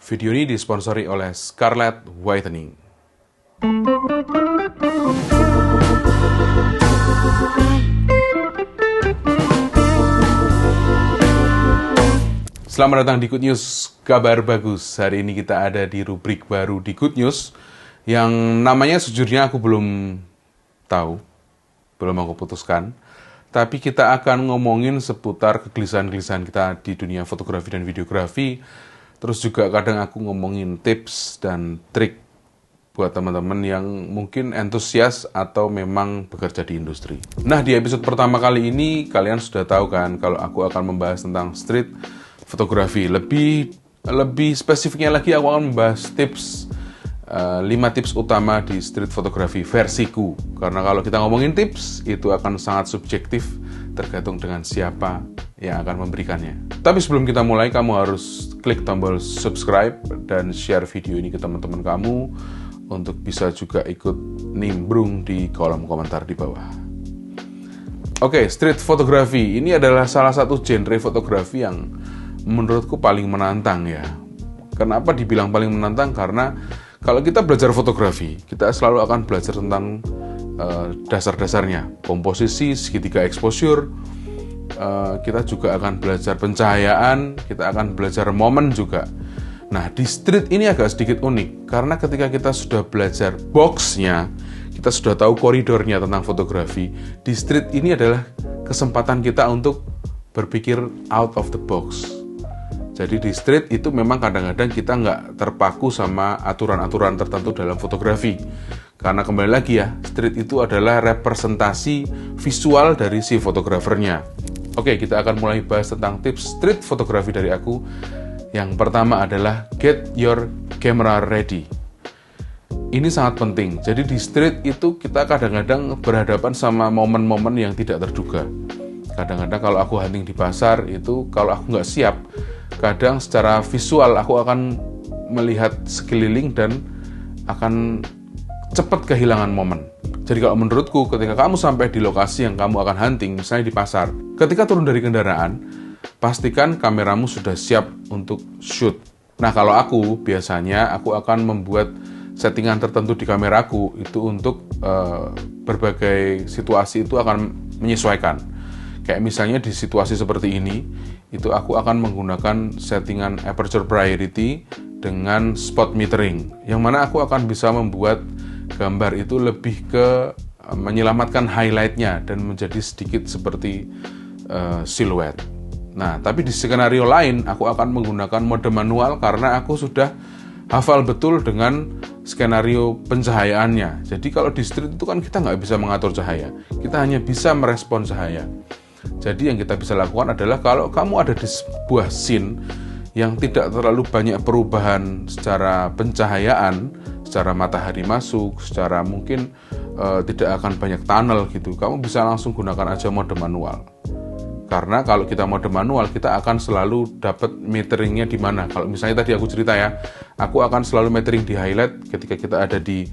Video ini disponsori oleh Scarlett Whitening. Selamat datang di Good News, kabar bagus. Hari ini kita ada di rubrik baru di Good News yang namanya sejujurnya aku belum tahu, belum aku putuskan. Tapi kita akan ngomongin seputar kegelisahan-kegelisahan kita di dunia fotografi dan videografi. Terus juga kadang aku ngomongin tips dan trik buat teman-teman yang mungkin antusias atau memang bekerja di industri. Nah, di episode pertama kali ini kalian sudah tahu kan kalau aku akan membahas tentang street fotografi. Lebih spesifiknya lagi aku akan membahas tips 5 tips utama di street fotografi versiku. Karena kalau kita ngomongin tips, itu akan sangat subjektif tergantung dengan siapa yang akan memberikannya. Tapi sebelum kita mulai, kamu harus klik tombol subscribe dan share video ini ke teman-teman kamu untuk bisa juga ikut nimbrung di kolom komentar di bawah. Oke, street fotografi ini adalah salah satu genre fotografi yang menurutku paling menantang ya. Kenapa dibilang paling menantang? Karena kalau kita belajar fotografi, kita selalu akan belajar tentang dasar-dasarnya, komposisi, segitiga exposure, kita juga akan belajar pencahayaan, kita akan belajar momen juga. Nah, di street ini agak sedikit unik, karena ketika kita sudah belajar box-nya, kita sudah tahu koridornya tentang fotografi, di street ini adalah kesempatan kita untuk berpikir out of the box. Jadi di street itu memang kadang-kadang kita nggak terpaku sama aturan-aturan tertentu dalam fotografi. Karena kembali lagi ya, street itu adalah representasi visual dari si fotografernya. Oke, kita akan mulai bahas tentang tips street fotografi dari aku. Yang pertama adalah get your camera ready. Ini sangat penting. Jadi di street itu kita kadang-kadang berhadapan sama momen-momen yang tidak terduga. Kadang-kadang kalau aku hunting di pasar itu, kalau aku nggak siap, kadang secara visual aku akan melihat sekeliling dan akan cepat kehilangan momen. Jadi kalau menurutku ketika kamu sampai di lokasi yang kamu akan hunting, misalnya di pasar, ketika turun dari kendaraan, pastikan kameramu sudah siap untuk shoot. Nah, kalau aku biasanya aku akan membuat settingan tertentu di kameraku itu untuk berbagai situasi itu akan menyesuaikan. Kayak misalnya di situasi seperti ini, itu aku akan menggunakan settingan aperture priority dengan spot metering, yang mana aku akan bisa membuat gambar itu lebih ke menyelamatkan highlight-nya dan menjadi sedikit seperti siluet. Nah, tapi di skenario lain, aku akan menggunakan mode manual karena aku sudah hafal betul dengan skenario pencahayaannya. Jadi kalau di street itu kan kita nggak bisa mengatur cahaya, kita hanya bisa merespon cahaya. Jadi yang kita bisa lakukan adalah kalau kamu ada di sebuah scene yang tidak terlalu banyak perubahan secara pencahayaan, secara matahari masuk, secara mungkin tidak akan banyak tunnel gitu, kamu bisa langsung gunakan aja mode manual. Karena kalau kita mode manual, kita akan selalu dapat meteringnya di mana. Kalau misalnya tadi aku cerita ya, aku akan selalu metering di highlight ketika kita ada di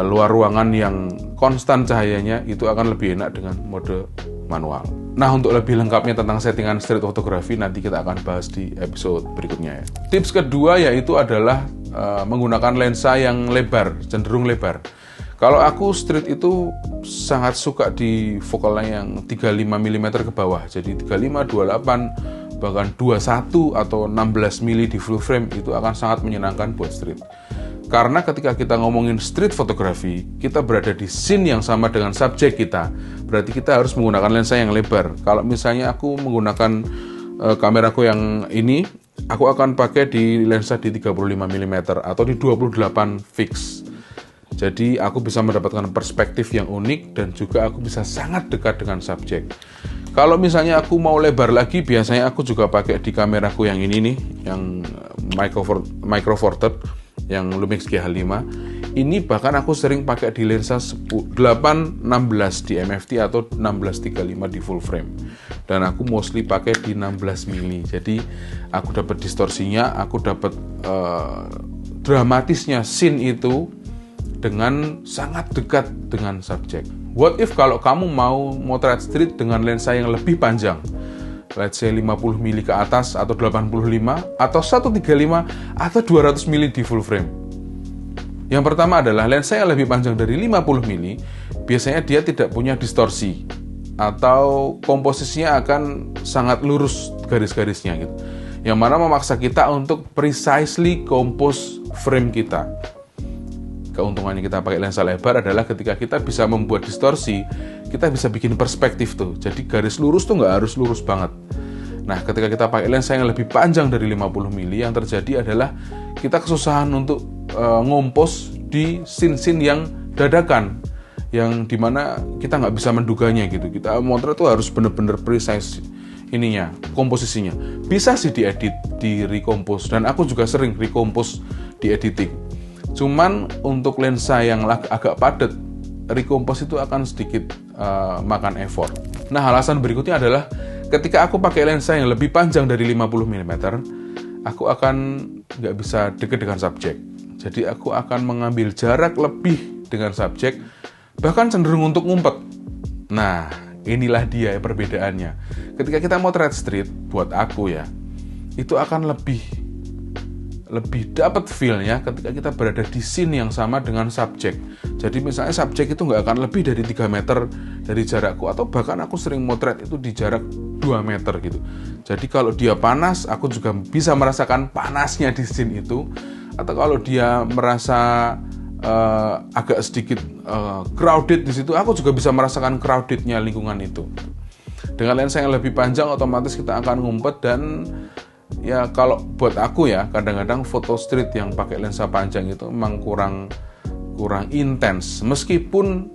luar ruangan yang konstan cahayanya, itu akan lebih enak dengan mode manual. Nah, untuk lebih lengkapnya tentang settingan street fotografi nanti kita akan bahas di episode berikutnya ya. Tips kedua yaitu adalah menggunakan lensa yang lebar, cenderung lebar. Kalau aku street itu sangat suka di fokalnya yang 35 mm ke bawah. Jadi 35, 28, bahkan 21 atau 16 mm di full frame itu akan sangat menyenangkan buat street. Karena ketika kita ngomongin street fotografi, kita berada di scene yang sama dengan subjek kita. Berarti kita harus menggunakan lensa yang lebar. Kalau misalnya aku menggunakan kameraku yang ini, aku akan pakai di lensa di 35 mm atau di 28 fix. Jadi aku bisa mendapatkan perspektif yang unik dan juga aku bisa sangat dekat dengan subjek. Kalau misalnya aku mau lebar lagi, biasanya aku juga pakai di kameraku yang ini nih, yang Micro Four Third, yang Lumix GH5. Ini bahkan aku sering pakai di lensa 8-16 di MFT atau 16-35 di full frame. Dan aku mostly pakai di 16 mili. Jadi aku dapat distorsinya, aku dapat dramatisnya scene itu dengan sangat dekat dengan subjek. What if kalau kamu mau motret street dengan lensa yang lebih panjang? let's say 50 mili ke atas, atau 85, atau 135, atau 200 mili di full frame. Yang pertama adalah lensa yang lebih panjang dari 50 mili, biasanya dia tidak punya distorsi, atau komposisinya akan sangat lurus garis-garisnya gitu. Yang mana memaksa kita untuk precisely compose frame kita. Keuntungannya kita pakai lensa lebar adalah ketika kita bisa membuat distorsi, kita bisa bikin perspektif tuh. Jadi garis lurus tuh nggak harus lurus banget. Nah, ketika kita pakai lensa yang lebih panjang dari 50 mili, yang terjadi adalah kita kesusahan untuk ngompos di scene-scene yang dadakan, yang dimana kita nggak bisa menduganya gitu. Kita motret tuh harus bener-bener precise ininya, komposisinya. Bisa sih diedit, di recompose, dan aku juga sering recompose di editing. Cuman untuk lensa yang agak padat, recompose itu akan sedikit makan effort. Nah, alasan berikutnya adalah ketika aku pakai lensa yang lebih panjang dari 50 mm, aku akan nggak bisa dekat dengan subjek. Jadi aku akan mengambil jarak lebih dengan subjek, bahkan cenderung untuk ngumpet. Nah, inilah dia perbedaannya. Ketika kita motret street, buat aku ya, itu akan lebih dapat feel-nya ketika kita berada di scene yang sama dengan subjek. Jadi misalnya subjek itu nggak akan lebih dari 3 meter dari jarakku, atau bahkan aku sering motret itu di jarak 2 meter gitu. Jadi kalau dia panas, aku juga bisa merasakan panasnya di scene itu. Atau kalau dia merasa agak sedikit crowded di situ, aku juga bisa merasakan crowdednya lingkungan itu. Dengan lensa yang lebih panjang, otomatis kita akan ngumpet. Dan ya kalau buat aku ya, kadang-kadang foto street yang pakai lensa panjang itu memang kurang intens. Meskipun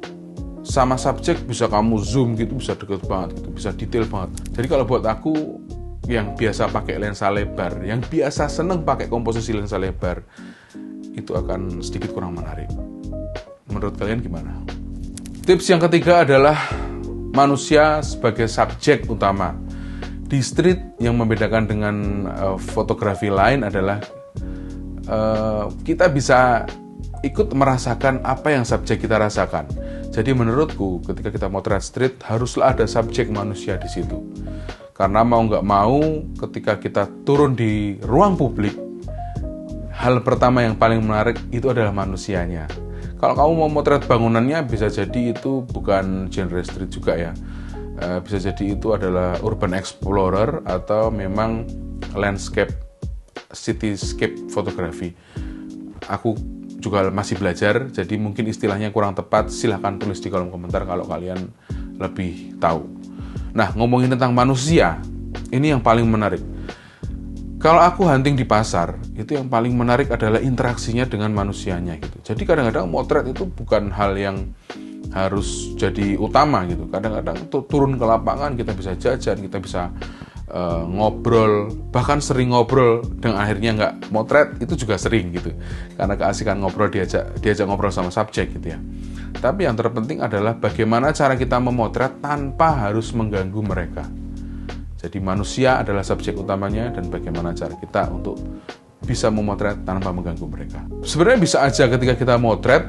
sama subjek bisa kamu zoom gitu, bisa deket banget gitu, bisa detail banget. Jadi kalau buat aku yang biasa pakai lensa lebar, yang biasa seneng pakai komposisi lensa lebar, itu akan sedikit kurang menarik. Menurut kalian gimana? Tips yang ketiga adalah manusia sebagai subjek utama. Di street, yang membedakan dengan fotografi lain adalah kita bisa ikut merasakan apa yang subjek kita rasakan. Jadi menurutku ketika kita motret street, haruslah ada subjek manusia di situ. Karena mau nggak mau, ketika kita turun di ruang publik, hal pertama yang paling menarik itu adalah manusianya. Kalau kamu mau motret bangunannya, bisa jadi itu bukan genre street juga ya. Bisa jadi itu adalah urban explorer atau memang landscape, cityscape fotografi. Aku juga masih belajar, jadi mungkin istilahnya kurang tepat. Silahkan tulis di kolom komentar kalau kalian lebih tahu. Nah, ngomongin tentang manusia, ini yang paling menarik. Kalau aku hunting di pasar, itu yang paling menarik adalah interaksinya dengan manusianya gitu. Jadi kadang-kadang motret itu bukan hal yang harus jadi utama gitu. Kadang-kadang turun ke lapangan, kita bisa jajan, kita bisa ngobrol, bahkan sering ngobrol dan akhirnya nggak motret, itu juga sering gitu. Karena keasikan ngobrol, diajak ngobrol sama subjek gitu ya. Tapi yang terpenting adalah bagaimana cara kita memotret tanpa harus mengganggu mereka. Jadi manusia adalah subjek utamanya, dan bagaimana cara kita untuk bisa memotret tanpa mengganggu mereka. Sebenarnya bisa aja ketika kita motret,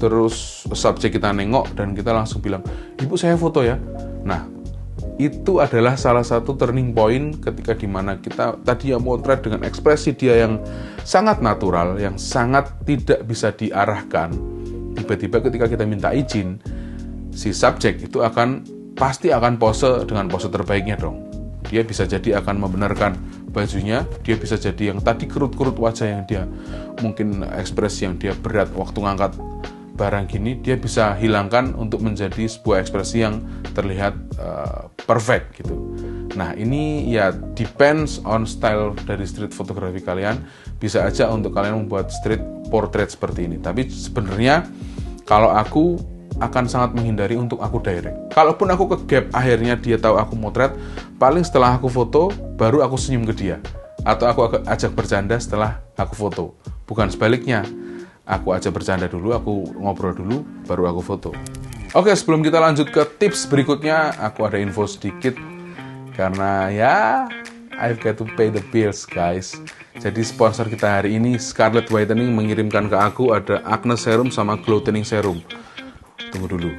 terus subjek kita nengok dan kita langsung bilang, "Ibu, saya foto ya." Nah, itu adalah salah satu turning point ketika dimana kita tadi yang motret dengan ekspresi dia yang sangat natural, yang sangat tidak bisa diarahkan. Tiba-tiba ketika kita minta izin, si subjek itu pasti akan pose dengan pose terbaiknya dong. Dia bisa jadi akan membenarkan bajunya, dia bisa jadi yang tadi kerut-kerut wajah yang dia mungkin ekspresi yang dia berat waktu ngangkat barang gini, dia bisa hilangkan untuk menjadi sebuah ekspresi yang terlihat perfect gitu. Nah, ini ya depends on style dari street fotografi kalian. Bisa aja untuk kalian membuat street portrait seperti ini. Tapi sebenarnya kalau aku akan sangat menghindari untuk aku direct. Kalaupun aku ke gap, akhirnya dia tahu aku motret, paling setelah aku foto baru aku senyum ke dia, atau aku ajak bercanda setelah aku foto. Bukan sebaliknya. Aku ajak bercanda dulu, aku ngobrol dulu, baru aku foto. Oke, sebelum kita lanjut ke tips berikutnya, aku ada info sedikit. Karena ya, I've got to pay the bills, guys. Jadi sponsor kita hari ini, Scarlet Whitening, mengirimkan ke aku ada Acne Serum sama Glow Tanning Serum. Tunggu dulu.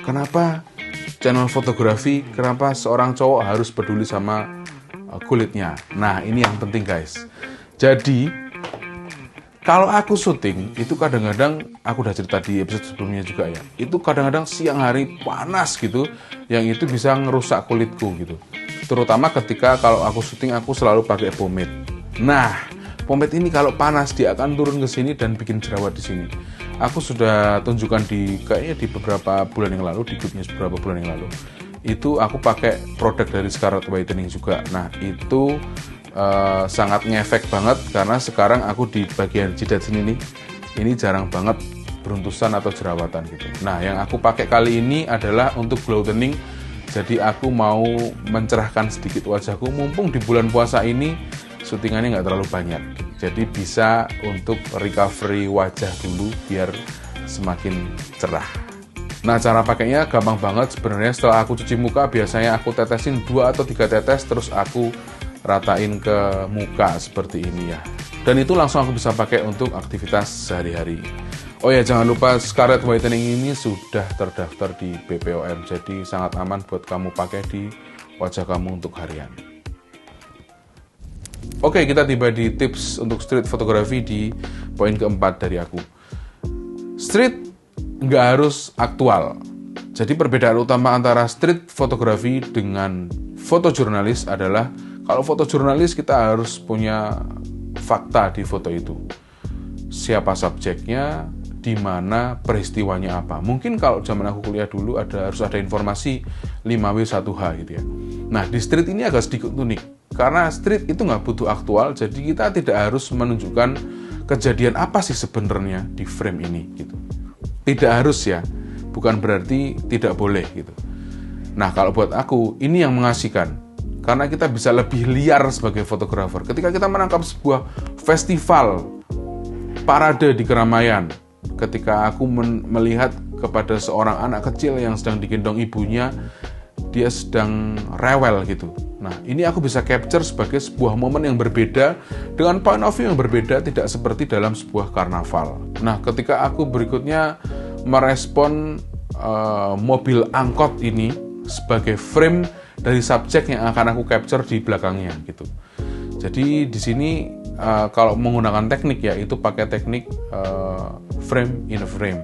Kenapa channel fotografi, kenapa seorang cowok harus peduli sama kulitnya. Nah, ini yang penting guys. Jadi, kalau aku syuting, itu kadang-kadang, aku udah cerita di episode sebelumnya juga ya, itu kadang-kadang siang hari panas gitu, yang itu bisa ngerusak kulitku gitu. Terutama ketika kalau aku syuting, aku selalu pakai pomade. Nah, pomade ini kalau panas, dia akan turun ke sini dan bikin jerawat di sini. Aku sudah tunjukkan kayaknya di beberapa bulan yang lalu, di Good News beberapa bulan yang lalu. Itu aku pakai produk dari Scarlet Whitening juga. Nah, itu sangat ngefek banget karena sekarang aku di bagian jidat sini nih, ini jarang banget beruntusan atau jerawatan gitu. Nah, yang aku pakai kali ini adalah untuk glow toning. Jadi aku mau mencerahkan sedikit wajahku, mumpung di bulan puasa ini syutingannya nggak terlalu banyak. Jadi bisa untuk recovery wajah dulu biar semakin cerah. Nah, cara pakainya gampang banget sebenarnya. Setelah aku cuci muka, biasanya aku tetesin 2 atau 3 tetes, terus aku ratain ke muka seperti ini ya. Dan itu langsung aku bisa pakai untuk aktivitas sehari-hari. Oh ya, jangan lupa Scarlet Whitening ini sudah terdaftar di BPOM, jadi sangat aman buat kamu pakai di wajah kamu untuk harian. Oke, kita tiba di tips untuk street fotografi di poin keempat dari aku. Street nggak harus aktual. Jadi perbedaan utama antara street fotografi dengan fotojurnalis adalah kalau fotojurnalis kita harus punya fakta di foto itu. Siapa subjeknya, di mana peristiwanya apa. Mungkin kalau zaman aku kuliah dulu harus ada informasi 5W1H gitu ya. Nah, di street ini agak sedikit unik. Karena street itu nggak butuh aktual, jadi kita tidak harus menunjukkan kejadian apa sih sebenarnya di frame ini gitu. Tidak harus ya, bukan berarti tidak boleh gitu. Nah, kalau buat aku, ini yang mengasihkan. Karena kita bisa lebih liar sebagai fotografer. Ketika kita menangkap sebuah festival, parade di keramaian, ketika aku melihat kepada seorang anak kecil yang sedang digendong ibunya, dia sedang rewel gitu. Nah, ini aku bisa capture sebagai sebuah momen yang berbeda, dengan point of view yang berbeda, tidak seperti dalam sebuah karnaval. Nah, ketika aku berikutnya merespon mobil angkot ini sebagai frame dari subjek yang akan aku capture di belakangnya gitu. Jadi di sini kalau menggunakan teknik ya, itu pakai teknik frame in a frame.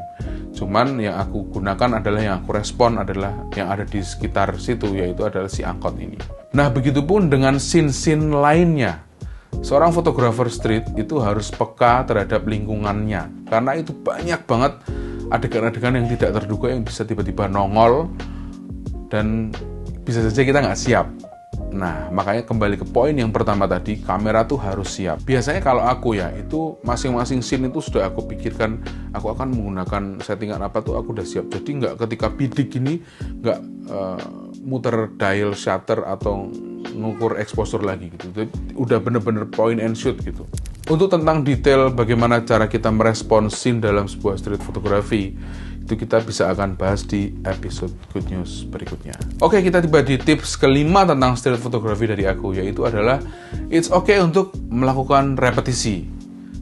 Cuman yang aku gunakan adalah, yang aku respon adalah yang ada di sekitar situ, yaitu adalah si angkot ini. Nah, begitupun dengan scene-scene lainnya. Seorang fotografer street itu harus peka terhadap lingkungannya, karena itu banyak banget adegan-adegan yang tidak terduga yang bisa tiba-tiba nongol dan bisa saja kita nggak siap. Nah, makanya kembali ke poin yang pertama tadi, kamera tuh harus siap. Biasanya kalau aku ya, itu masing-masing scene itu sudah aku pikirkan, aku akan menggunakan settingan apa tuh aku udah siap. Jadi nggak ketika bidik gini, nggak muter dial shutter atau ngukur exposure lagi gitu. Jadi, udah bener-bener point and shoot gitu. Untuk tentang detail bagaimana cara kita merespon scene dalam sebuah street photography, itu kita bisa akan bahas di episode Good News berikutnya. Oke, kita tiba di tips kelima tentang street photography dari aku, yaitu adalah it's okay untuk melakukan repetisi.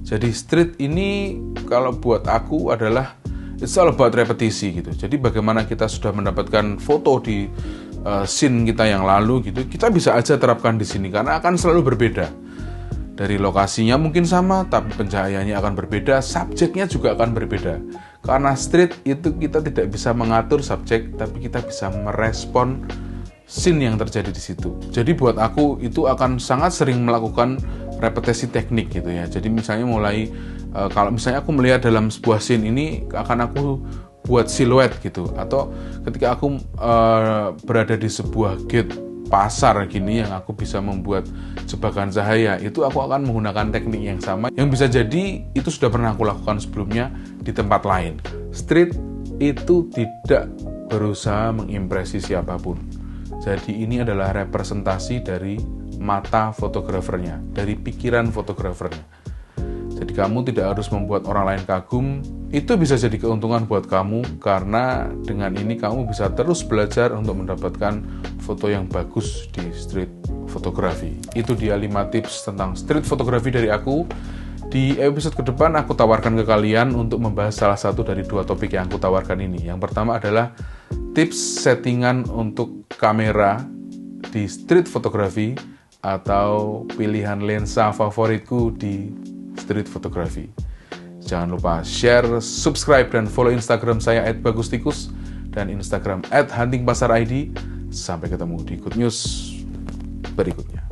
Jadi street ini kalau buat aku adalah it's all about repetisi gitu. Jadi bagaimana kita sudah mendapatkan foto di scene kita yang lalu gitu, kita bisa aja terapkan di sini karena akan selalu berbeda. Dari lokasinya mungkin sama, tapi pencahayaannya akan berbeda, subjeknya juga akan berbeda. Karena street itu kita tidak bisa mengatur subjek, tapi kita bisa merespon scene yang terjadi di situ. Jadi buat aku itu akan sangat sering melakukan repetisi teknik gitu ya. Jadi misalnya kalau misalnya aku melihat dalam sebuah scene ini, akan aku buat siluet gitu. Atau ketika aku berada di sebuah gate pasar gini yang aku bisa membuat jebakan cahaya, itu aku akan menggunakan teknik yang sama yang bisa jadi itu sudah pernah aku lakukan sebelumnya di tempat lain. Street itu tidak berusaha mengimpresi siapapun. Jadi ini adalah representasi dari mata fotografernya, dari pikiran fotografernya. Jadi kamu tidak harus membuat orang lain kagum. Itu bisa jadi keuntungan buat kamu, karena dengan ini kamu bisa terus belajar untuk mendapatkan foto yang bagus di street fotografi. Itu dia 5 tips tentang street fotografi dari aku Di episode ke depan aku tawarkan ke kalian untuk membahas salah satu dari dua topik yang aku tawarkan ini. Yang pertama adalah tips settingan untuk kamera di street photography atau pilihan lensa favoritku di street photography. Jangan lupa share, subscribe, dan follow Instagram saya @bagustikus dan Instagram @huntingpasar_id. Sampai ketemu di Good News berikutnya.